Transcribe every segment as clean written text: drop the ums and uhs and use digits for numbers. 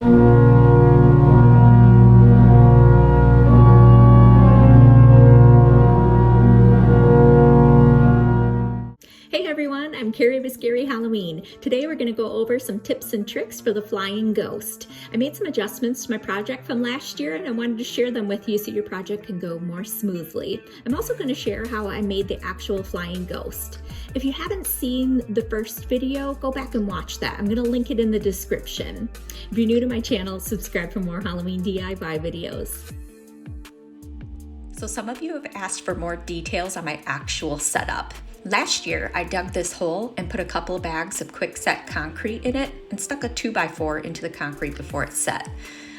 Hey everyone, I'm Carrie with Scary Halloween. Today we're going to go over some tips and tricks for the flying ghost. I made some adjustments to my project from last year and I wanted to share them with you so your project can go more smoothly. I'm also going to share how I made the actual flying ghost. If you haven't seen the first video, go back and watch that. I'm going to link it in the description. If you're new to my channel, subscribe for more Halloween DIY videos. So some of you have asked for more details on my actual setup. Last year, I dug this hole and put a couple of bags of quick set concrete in it and stuck a 2x4 into the concrete before it set.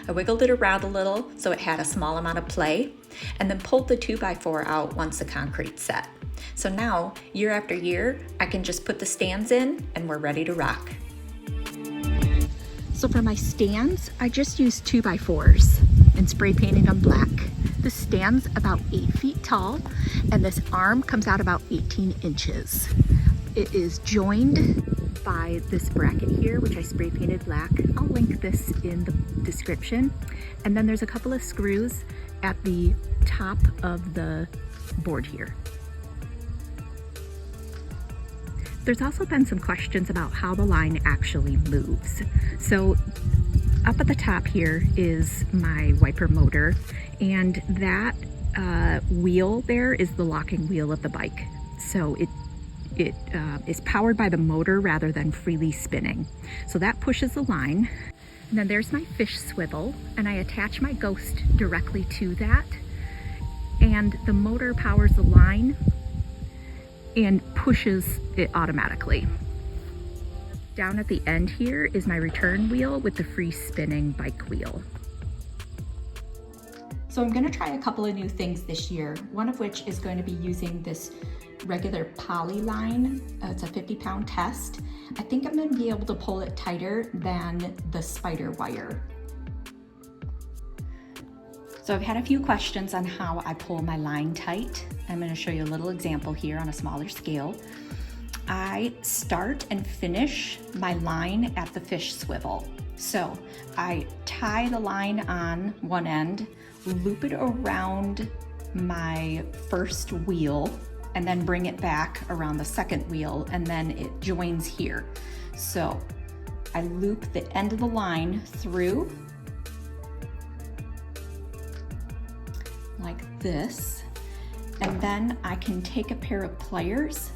I wiggled it around a little so it had a small amount of play and then pulled the 2x4 out once the concrete set. So now, year after year, I can just put the stands in and we're ready to rock. So for my stands, I just used 2x4s and spray painted them black. The stand's about 8 feet tall and this arm comes out about 18 inches. It is joined by this bracket here, which I spray painted black. I'll link this in the description. And then there's a couple of screws at the top of the board here. There's also been some questions about how the line actually moves. So up at the top here is my wiper motor, and that wheel there is the locking wheel of the bike. So it is powered by the motor rather than freely spinning. So that pushes the line. And then there's my fish swivel, and I attach my ghost directly to that. And the motor powers the line and pushes it automatically. Down at the end here is my return wheel with the free spinning bike wheel. So I'm going to try a couple of new things this year, one of which is going to be using this regular poly line. It's a 50-pound test. I think I'm going to be able to pull it tighter than the spider wire. So I've had a few questions on how I pull my line tight. I'm going to show you a little example here on a smaller scale. I start and finish my line at the fish swivel. So I tie the line on one end, loop it around my first wheel, and then bring it back around the second wheel, and then it joins here. So I loop the end of the line through like this, and then I can take a pair of pliers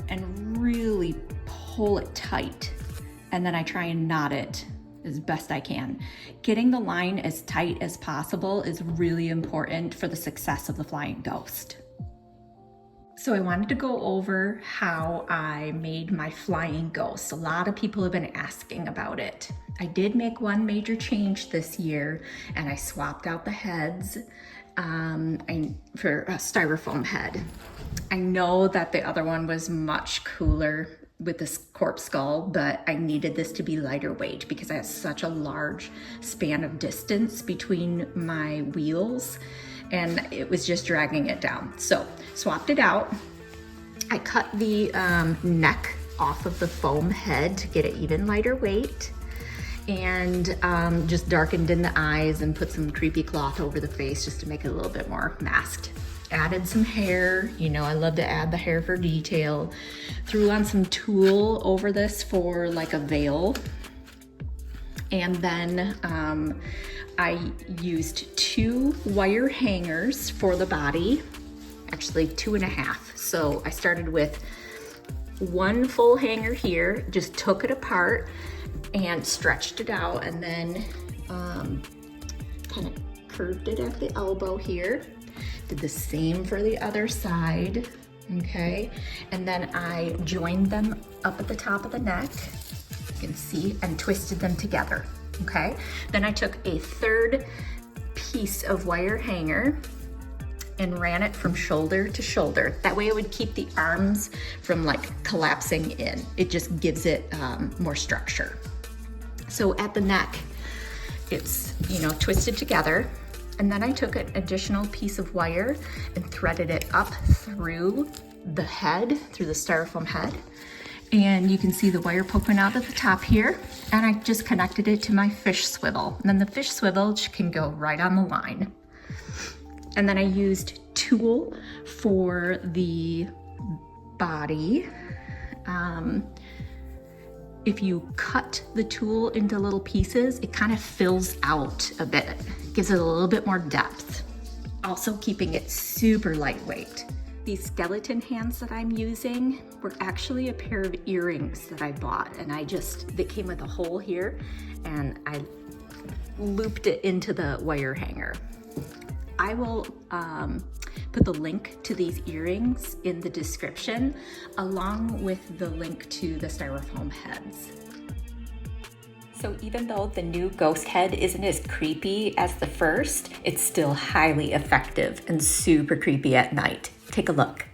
and really pull it tight, and then I try and knot it as best I can. Getting the line as tight as possible is really important for the success of the flying ghost. So I wanted to go over how I made my flying ghost. A lot of people have been asking about it. I did make one major change this year, and I swapped out the heads for a styrofoam head. I know that the other one was much cooler with this corpse skull, but I needed this to be lighter weight because I have such a large span of distance between my wheels and it was just dragging it down. So swapped it out. I cut the neck off of the foam head to get it even lighter weight, and just darkened in the eyes and put some creepy cloth over the face just to make it a little bit more masked. Added some hair, you know, I love to add the hair for detail. Threw on some tulle over this for like a veil. And then I used 2 wire hangers for the body, actually 2.5. So I started with 1 full hanger here, just took it apart and stretched it out, and then kind of curved it at the elbow here. Did the same for the other side, okay? And then I joined them up at the top of the neck, you can see, and twisted them together, okay? Then I took a 3rd piece of wire hanger and ran it from shoulder to shoulder. That way it would keep the arms from like collapsing in. It just gives it more structure. So at the neck, it's, you know, twisted together. And then I took an additional piece of wire and threaded it up through the head, through the styrofoam head, And you can see the wire poking out at the top here. And I just connected it to my fish swivel. And then the fish swivel can go right on the line. And then I used tulle for the body. If you cut the tulle into little pieces, it kind of fills out a bit, gives it a little bit more depth. Also keeping it super lightweight. These skeleton hands that I'm using were actually a pair of earrings that I bought, and they came with a hole here, and I looped it into the wire hanger. I will put the link to these earrings in the description, along with the link to the styrofoam heads. So even though the new ghost head isn't as creepy as the first, it's still highly effective and super creepy at night. Take a look.